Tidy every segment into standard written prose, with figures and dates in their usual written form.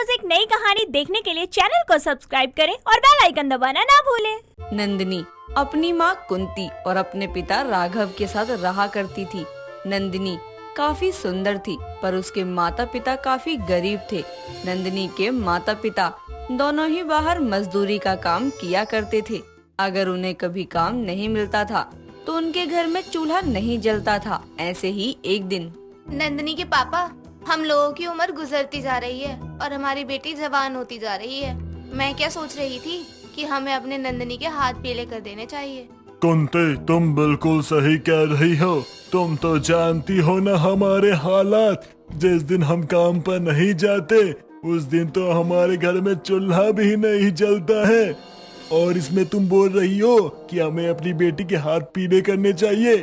रोज एक नई कहानी देखने के लिए चैनल को सब्सक्राइब करें और बेल आइकन दबाना ना भूलें। नंदिनी अपनी माँ कुंती और अपने पिता राघव के साथ रहा करती थी। नंदिनी काफी सुंदर थी, पर उसके माता पिता काफी गरीब थे। नंदिनी के माता पिता दोनों ही बाहर मजदूरी का काम किया करते थे। अगर उन्हें कभी काम नहीं मिलता था तो उनके घर में चूल्हा नहीं जलता था। ऐसे ही एक दिन नंदिनी के पापा, हम लोगों की उम्र गुजरती जा रही है और हमारी बेटी जवान होती जा रही है। मैं क्या सोच रही थी कि हमें अपने नंदिनी के हाथ पीले कर देने चाहिए। कुंती, तुम बिल्कुल सही कह रही हो। तुम तो जानती हो ना हमारे हालात। जिस दिन हम काम पर नहीं जाते उस दिन तो हमारे घर में चूल्हा भी नहीं जलता है, और इसमें तुम बोल रही हो कि हमें अपनी बेटी के हाथ पीले करने चाहिए।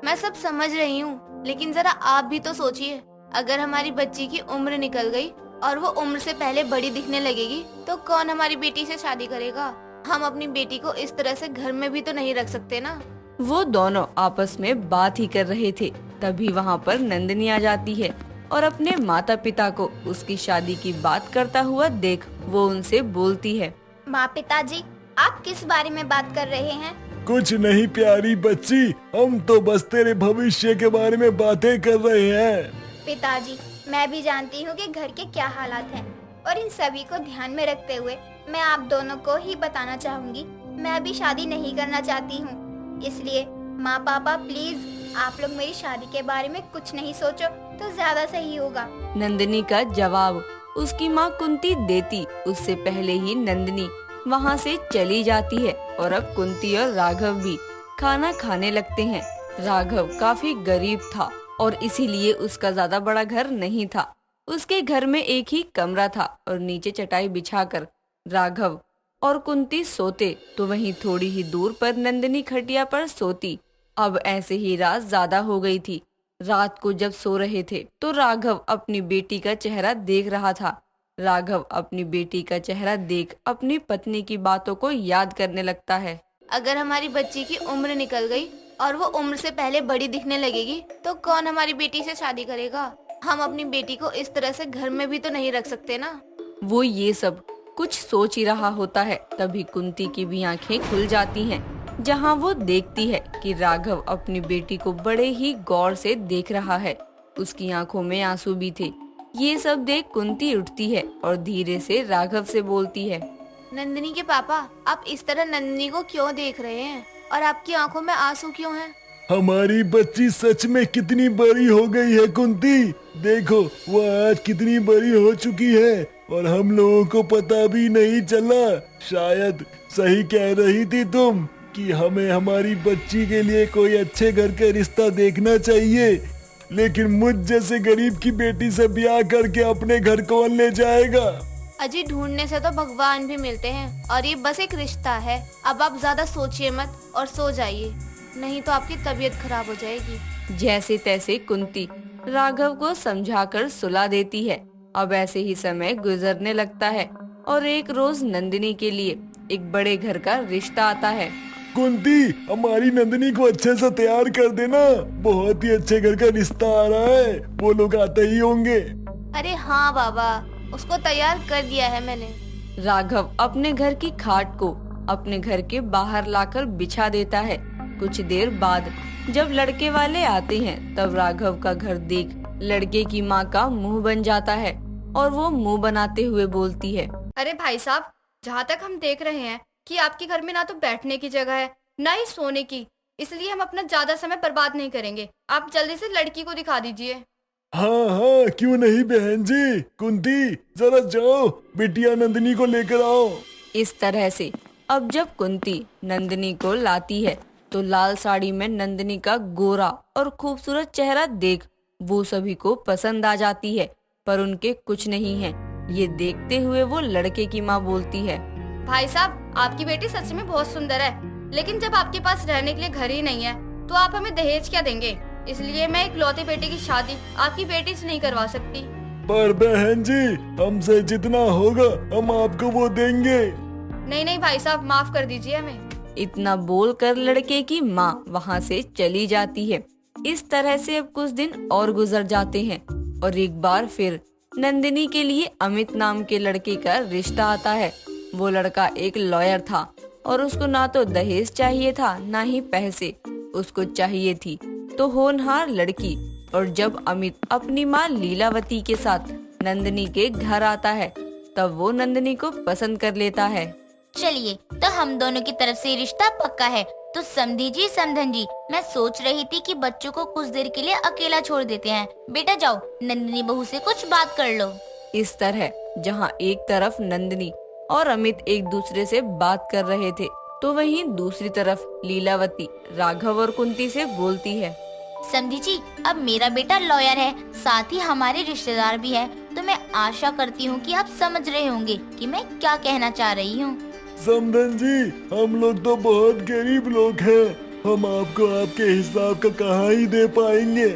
मैं सब समझ रही हूँ, लेकिन जरा आप भी तो सोचिए, अगर हमारी बच्ची की उम्र निकल गई और वो उम्र से पहले बड़ी दिखने लगेगी तो कौन हमारी बेटी से शादी करेगा। हम अपनी बेटी को इस तरह से घर में भी तो नहीं रख सकते ना। वो दोनों आपस में बात ही कर रहे थे, तभी वहाँ पर नंदिनी आ जाती है और अपने माता पिता को उसकी शादी की बात करता हुआ देख वो उनसे बोलती है, माँ पिताजी, आप किस बारे में बात कर रहे हैं? कुछ नहीं प्यारी बच्ची, हम तो बस तेरे भविष्य के बारे में बातें कर रहे हैं। पिताजी, मैं भी जानती हूँ कि घर के क्या हालात हैं, और इन सभी को ध्यान में रखते हुए मैं आप दोनों को ही बताना चाहूँगी, मैं अभी शादी नहीं करना चाहती हूँ। इसलिए माँ पापा, प्लीज आप लोग मेरी शादी के बारे में कुछ नहीं सोचो तो ज्यादा सही होगा। नंदिनी का जवाब उसकी माँ कुंती देती उससे पहले ही नंदिनी वहाँ से चली जाती है और अब कुंती और राघव भी खाना खाने लगते हैं। राघव काफी गरीब था और इसीलिए उसका ज्यादा बड़ा घर नहीं था। उसके घर में एक ही कमरा था और नीचे चटाई बिछाकर राघव और कुंती सोते तो वहीं थोड़ी ही दूर पर नंदिनी खटिया पर सोती। अब ऐसे ही रात ज्यादा हो गई थी। रात को जब सो रहे थे तो राघव अपनी बेटी का चेहरा देख रहा था। राघव अपनी बेटी का चेहरा देख अपनी पत्नी की बातों को याद करने लगता है। अगर हमारी बच्ची की उम्र निकल गई और वो उम्र से पहले बड़ी दिखने लगेगी तो कौन हमारी बेटी से शादी करेगा। हम अपनी बेटी को इस तरह से घर में भी तो नहीं रख सकते ना। वो ये सब कुछ सोच ही रहा होता है, तभी कुंती की भी आंखें खुल जाती हैं, जहां वो देखती है कि राघव अपनी बेटी को बड़े ही गौर से देख रहा है। उसकी आंखों में आंसू भी थे। ये सब देख कुंती उठती है और धीरे से राघव से बोलती है, नंदिनी के पापा, आप इस तरह नंदिनी को क्यों देख रहे हैं और आपकी आंखों में आंसू क्यों हैं? हमारी बच्ची सच में कितनी बड़ी हो गई है कुंती। देखो वो आज कितनी बड़ी हो चुकी है और हम लोगों को पता भी नहीं चला। शायद सही कह रही थी तुम कि हमें हमारी बच्ची के लिए कोई अच्छे घर का रिश्ता देखना चाहिए, लेकिन मुझ जैसे गरीब की बेटी से ब्याह करके अपने घर कौन ले जाएगा। अजी, ढूंढने से तो भगवान भी मिलते हैं और ये बस एक रिश्ता है। अब आप ज्यादा सोचिए मत और सो जाइए, नहीं तो आपकी तबीयत खराब हो जाएगी। जैसे तैसे कुंती राघव को समझाकर सुला देती है। अब ऐसे ही समय गुजरने लगता है और एक रोज नंदिनी के लिए एक बड़े घर का रिश्ता आता है। कुंती, हमारी नंदिनी को अच्छे से तैयार कर देना, बहुत ही अच्छे घर का रिश्ता आ रहा है, वो लोग आते ही होंगे। अरे हाँ बाबा, उसको तैयार कर दिया है मैंने। राघव अपने घर की खाट को अपने घर के बाहर लाकर बिछा देता है। कुछ देर बाद जब लड़के वाले आते हैं तब राघव का घर देख लड़के की माँ का मुंह बन जाता है और वो मुंह बनाते हुए बोलती है, अरे भाई साहब, जहाँ तक हम देख रहे हैं कि आपके घर में ना तो बैठने की जगह है ना ही सोने की, इसलिए हम अपना ज्यादा समय बर्बाद नहीं करेंगे। आप जल्दी से लड़की को दिखा दीजिए। हाँ हाँ, क्यों नहीं बहन जी। कुंती, जरा जाओ बिटिया नंदिनी को लेकर आओ। इस तरह से अब जब कुंती नंदिनी को लाती है तो लाल साड़ी में नंदिनी का गोरा और खूबसूरत चेहरा देख वो सभी को पसंद आ जाती है, पर उनके कुछ नहीं है। ये देखते हुए वो लड़के की माँ बोलती है, भाई साहब, आपकी बेटी सच में बहुत सुंदर है, लेकिन जब आपके पास रहने के लिए घर ही नहीं है तो आप हमें दहेज क्या देंगे? इसलिए मैं इकलौते बेटे की शादी आपकी बेटी से नहीं करवा सकती। पर बहन जी, हमसे जितना होगा हम आपको वो देंगे। नहीं नहीं भाई साहब, माफ कर दीजिए हमें। इतना बोलकर लड़के की माँ वहाँ से चली जाती है। इस तरह से अब कुछ दिन और गुजर जाते हैं और एक बार फिर नंदिनी के लिए अमित नाम के लड़के का रिश्ता आता है। वो लड़का एक लॉयर था और उसको ना तो दहेज चाहिए था ना ही पैसे, उसको चाहिए थी तो होनहार लड़की। और जब अमित अपनी माँ लीलावती के साथ नंदिनी के घर आता है तब वो नंदिनी को पसंद कर लेता है। चलिए, तो हम दोनों की तरफ से रिश्ता पक्का है। तो समधी जी, समधन जी, मैं सोच रही थी कि बच्चों को कुछ देर के लिए अकेला छोड़ देते हैं। बेटा जाओ, नंदिनी बहू से कुछ बात कर लो। इस तरह जहाँ एक तरफ नंदिनी और अमित एक दूसरे से बात कर रहे थे तो वहीं दूसरी तरफ लीलावती राघव और कुंती से बोलती है। समधी जी, अब मेरा बेटा लॉयर है, साथ ही हमारे रिश्तेदार भी है, तो मैं आशा करती हूँ कि आप समझ रहे होंगे कि मैं क्या कहना चाह रही हूँ। समधन जी, हम लोग तो बहुत गरीब लोग हैं, हम आपको आपके हिसाब का कहाँ ही दे पाएंगे।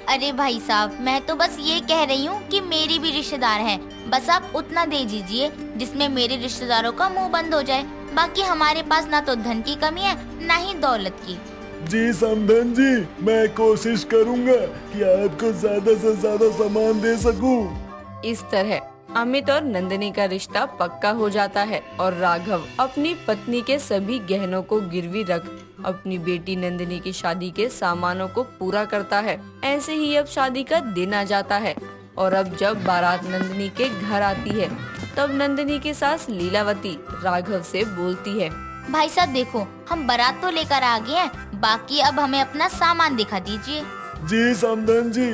अरे भाई साहब, मैं तो बस ये कह रही हूँ कि मेरी भी रिश्तेदार हैं, बस आप उतना दे दीजिए जिसमें मेरे रिश्तेदारों का मुंह बंद हो जाए। बाकी हमारे पास ना तो धन की कमी है ना ही दौलत की। जी समधन जी, मैं कोशिश करूँगा कि आपको ज्यादा से ज्यादा सामान दे सकूं। इस तरह अमित और नंदिनी का रिश्ता पक्का हो जाता है और राघव अपनी पत्नी के सभी गहनों को गिरवी रख अपनी बेटी नंदिनी की शादी के सामानों को पूरा करता है। ऐसे ही अब शादी का दिन आ जाता है और अब जब बारात नंदिनी के घर आती है तब नंदिनी की सास लीलावती राघव से बोलती है। भाई साहब देखो, हम बारात तो लेकर आ गए हैं, बाकी अब हमें अपना सामान दिखा दीजिए। जी समधन जी।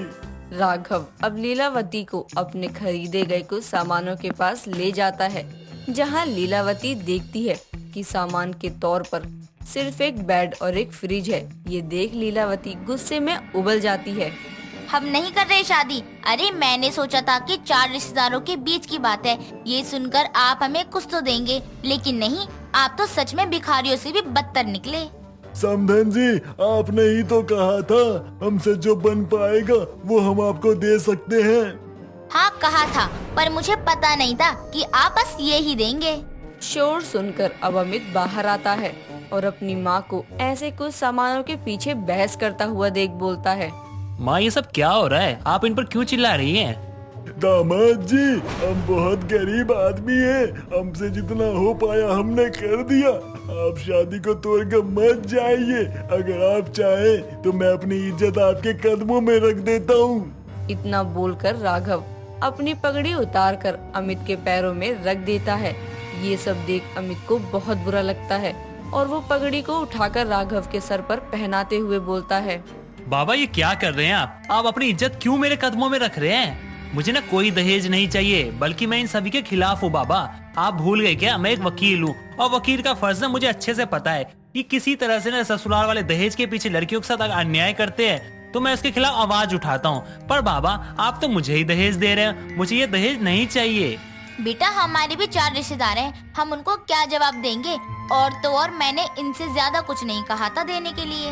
राघव अब लीलावती को अपने खरीदे गए कुछ सामानों के पास ले जाता है, जहां लीलावती देखती है कि सामान के तौर पर सिर्फ एक बेड और एक फ्रिज है। ये देख लीलावती गुस्से में उबल जाती है। हम नहीं कर रहे शादी। अरे मैंने सोचा था कि 4 रिश्तेदारों के बीच की बात है, ये सुनकर आप हमें कुछ तो देंगे, लेकिन नहीं, आप तो सच में भिखारियों से भी बदतर निकले। समधन जी, आपने ही तो कहा था हमसे जो बन पाएगा वो हम आपको दे सकते हैं। हाँ कहा था, पर मुझे पता नहीं था कि आप बस ये ही देंगे। शोर सुनकर अब अमित बाहर आता है और अपनी माँ को ऐसे कुछ सामानों के पीछे बहस करता हुआ देख बोलता है। माँ, ये सब क्या हो रहा है? आप इन पर क्यों चिल्ला रही हैं? दामाद जी, हम बहुत गरीब आदमी हैं, हमसे जितना हो पाया हमने कर दिया। आप शादी को तोड़कर मत जाइए, अगर आप चाहें तो मैं अपनी इज्जत आपके कदमों में रख देता हूँ। इतना बोलकर राघव अपनी पगड़ी उतारकर अमित के पैरों में रख देता है। ये सब देख अमित को बहुत बुरा लगता है और वो पगड़ी को उठाकर राघव के सर पर पहनाते हुए बोलता है। बाबा, ये क्या कर रहे हैं आप अपनी इज्जत क्यों मेरे कदमों में रख रहे हैं? मुझे ना कोई दहेज नहीं चाहिए, बल्कि मैं इन सभी के खिलाफ हूँ। बाबा, आप भूल गए क्या? मैं एक वकील हूँ और वकील का फर्ज ना मुझे अच्छे से पता है कि किसी तरह से ना ससुराल वाले दहेज के पीछे लड़कियों के साथ अगर अन्याय करते हैं तो मैं उसके खिलाफ आवाज उठाता हूँ। पर बाबा, आप तो मुझे ही दहेज दे रहे हैं, मुझे ये दहेज नहीं चाहिए। बेटा, हमारे भी 4 रिश्तेदार हैं, हम उनको क्या जवाब देंगे? और तो और मैंने इनसे ज्यादा कुछ नहीं कहा था देने के लिए।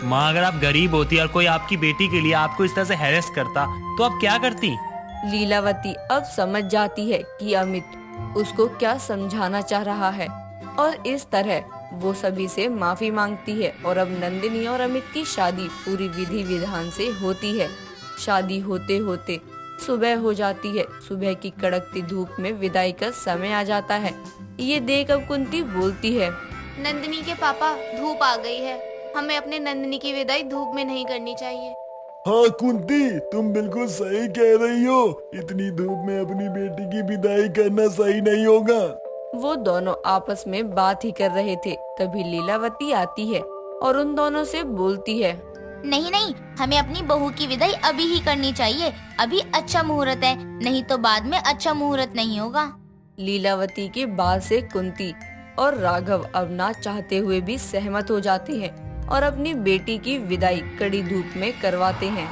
माँ, अगर आप गरीब होती और कोई आपकी बेटी के लिए आपको इस तरह से हैरेस करता तो आप क्या करती? लीलावती अब समझ जाती है कि अमित उसको क्या समझाना चाह रहा है और इस तरह वो सभी से माफी मांगती है और अब नंदिनी और अमित की शादी पूरी विधि विधान से होती है। शादी होते होते सुबह हो जाती है। सुबह की कड़कती धूप में विदाई का समय आ जाता है। ये देख अब कुंती बोलती है। नंदिनी के पापा, धूप आ गई है, हमें अपने नंदिनी की विदाई धूप में नहीं करनी चाहिए। हाँ कुंती, तुम बिल्कुल सही कह रही हो, इतनी धूप में अपनी बेटी की विदाई करना सही नहीं होगा। वो दोनों आपस में बात ही कर रहे थे, तभी लीलावती आती है और उन दोनों से बोलती है। नहीं नहीं, हमें अपनी बहू की विदाई अभी ही करनी चाहिए, अभी अच्छा मुहूर्त है, नहीं तो बाद में अच्छा मुहूर्त नहीं होगा। लीलावती की बात से कुंती और राघव अब ना चाहते हुए भी सहमत हो जाते हैं और अपनी बेटी की विदाई कड़ी धूप में करवाते हैं।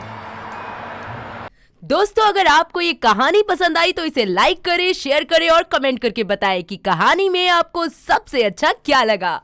दोस्तों, अगर आपको ये कहानी पसंद आई तो इसे लाइक करें, शेयर करें और कमेंट करके बताएं कि कहानी में आपको सबसे अच्छा क्या लगा।